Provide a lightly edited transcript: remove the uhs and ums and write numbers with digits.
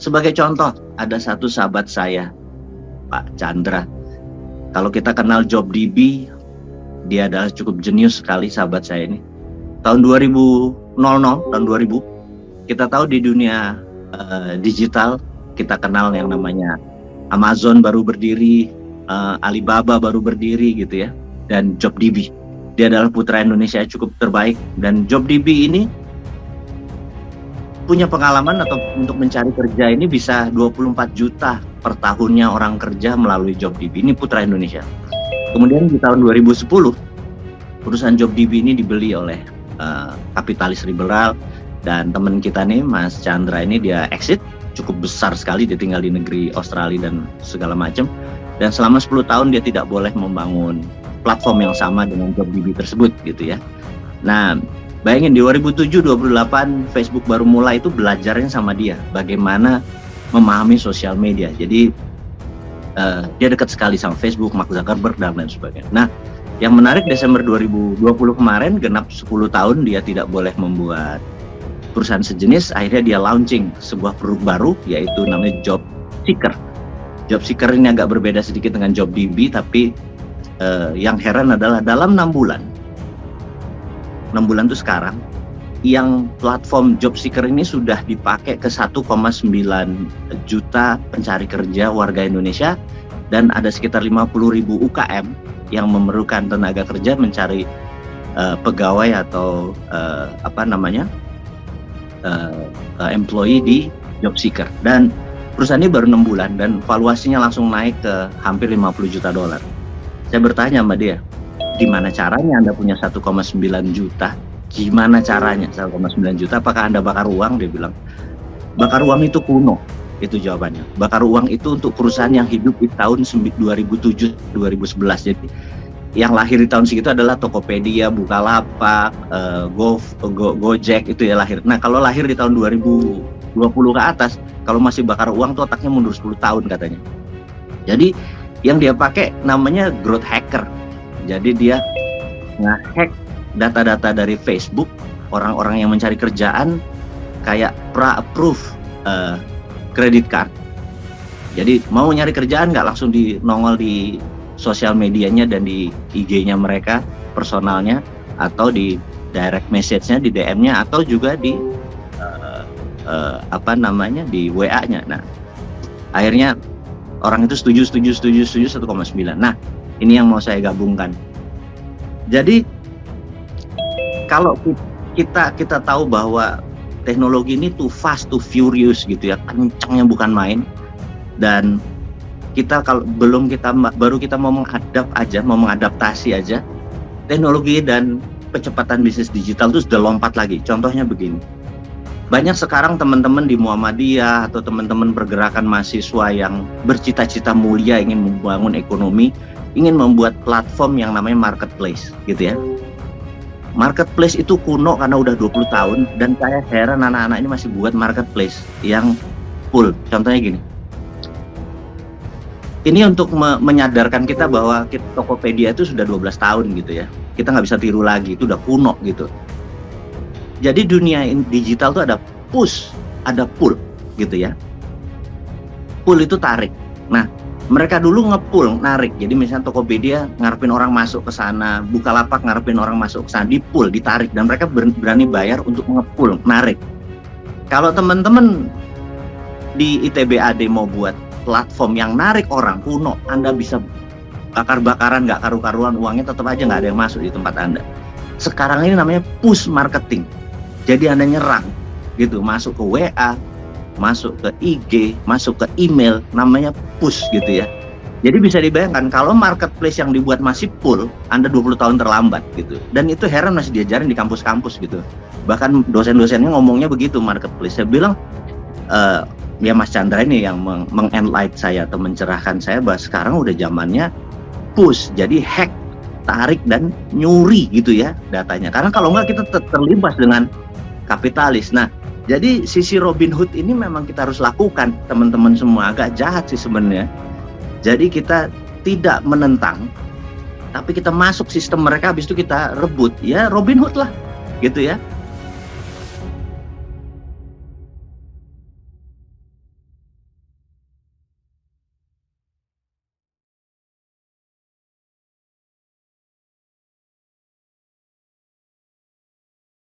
Sebagai contoh, ada satu sahabat saya, Pak Chandra. Kalau kita kenal JobDB, dia adalah cukup jenius sekali sahabat saya ini. Tahun 2000, tahun 2000, kita tahu di dunia digital, kita kenal yang namanya Amazon baru berdiri, Alibaba baru berdiri gitu ya, dan JobDB. Dia adalah putra Indonesia cukup terbaik, dan JobDB ini punya pengalaman atau untuk mencari kerja ini bisa 24 juta per tahunnya orang kerja melalui JobDB. Ini putra Indonesia. Kemudian di tahun 2010, perusahaan JobDB ini dibeli oleh kapitalis liberal, dan teman kita nih Mas Chandra ini dia exit cukup besar sekali, dia tinggal di negeri Australia dan segala macam, dan selama 10 tahun dia tidak boleh membangun platform yang sama dengan JobDB tersebut gitu ya. Nah, bayangin di 2007-2008 Facebook baru mulai itu belajarnya sama dia bagaimana memahami sosial media. Jadi dia dekat sekali sama Facebook, Mark Zuckerberg dan lain sebagainya. Nah, yang menarik Desember 2020 kemarin genap 10 tahun dia tidak boleh membuat perusahaan sejenis, akhirnya dia launching sebuah produk baru yaitu namanya JobSeeker. JobSeeker ini agak berbeda sedikit dengan JobDB, tapi yang heran adalah dalam 6 bulan itu sekarang, yang platform JobSeeker ini sudah dipakai ke 1,9 juta pencari kerja warga Indonesia, dan ada sekitar 50.000 UKM yang memerlukan tenaga kerja mencari pegawai atau employee di JobSeeker. Dan perusahaan ini baru 6 bulan dan valuasinya langsung naik ke hampir 50 juta dolar. Saya bertanya sama dia, gimana caranya Anda punya 1,9 juta? Gimana caranya 1,9 juta? Apakah Anda bakar uang? Dia bilang, bakar uang itu kuno. Itu jawabannya. Bakar uang itu untuk perusahaan yang hidup di tahun 2007-2011. Jadi yang lahir di tahun segitu adalah Tokopedia, Bukalapak, Gojek itu ya lahir. Nah, kalau lahir di tahun 2020 ke atas, kalau masih bakar uang tuh otaknya mundur 10 tahun katanya. Jadi yang dia pakai namanya growth hacker. Jadi dia nge-hack data-data dari Facebook, orang-orang yang mencari kerjaan kayak pra-approve credit card. Jadi mau nyari kerjaan nggak langsung nongol di sosial medianya dan di IG-nya mereka, personalnya, atau di direct message-nya, di DM-nya, atau juga di di WA-nya. Nah, akhirnya orang itu setuju 1,9. Nah, ini yang mau saya gabungkan. Jadi kalau kita tahu bahwa teknologi ini too fast, too furious gitu ya, kencangnya bukan main. Dan kita baru kita mau mengadaptasi aja, teknologi dan kecepatan bisnis digital itu sudah lompat lagi. Contohnya begini. Banyak sekarang teman-teman di Muhammadiyah atau teman-teman pergerakan mahasiswa yang bercita-cita mulia ingin membangun ekonomi, ingin membuat platform yang namanya marketplace gitu ya. Marketplace itu kuno karena udah 20 tahun, dan saya heran anak-anak ini masih buat marketplace yang full. Contohnya gini. Ini untuk menyadarkan kita bahwa Tokopedia itu sudah 12 tahun gitu ya. Kita nggak bisa tiru lagi, itu udah kuno gitu. Jadi dunia digital tuh ada push, ada pull gitu ya. Pull itu tarik. Nah, mereka dulu nge-pull, narik. Jadi misalnya Tokopedia ngarepin orang masuk ke sana, Bukalapak ngarepin orang masuk ke sana, di-pull, ditarik, dan mereka berani bayar untuk nge-pull, narik. Kalau teman-teman di ITB AD mau buat platform yang narik orang kuno, Anda bisa bakar-bakaran, nggak karu-karuan, uangnya tetap aja nggak ada yang masuk di tempat Anda. Sekarang ini namanya push marketing. Jadi Anda nyerang gitu, masuk ke WA, masuk ke IG, masuk ke email, namanya push gitu ya. Jadi bisa dibayangkan kalau marketplace yang dibuat masih pull, Anda 20 tahun terlambat gitu. Dan itu heran masih diajarin di kampus-kampus gitu. Bahkan dosen-dosennya ngomongnya begitu, marketplace. Saya bilang, ya Mas Chandra ini yang mengenlight saya atau mencerahkan saya bahwa sekarang udah zamannya push, jadi hack, tarik dan nyuri gitu ya datanya. Karena kalau nggak kita terlibat dengan kapitalis. Nah, jadi sisi Robin Hood ini memang kita harus lakukan, teman-teman semua. Agak jahat sih sebenarnya. Jadi kita tidak menentang, tapi kita masuk sistem mereka, habis itu kita rebut. Ya Robin Hood lah gitu ya.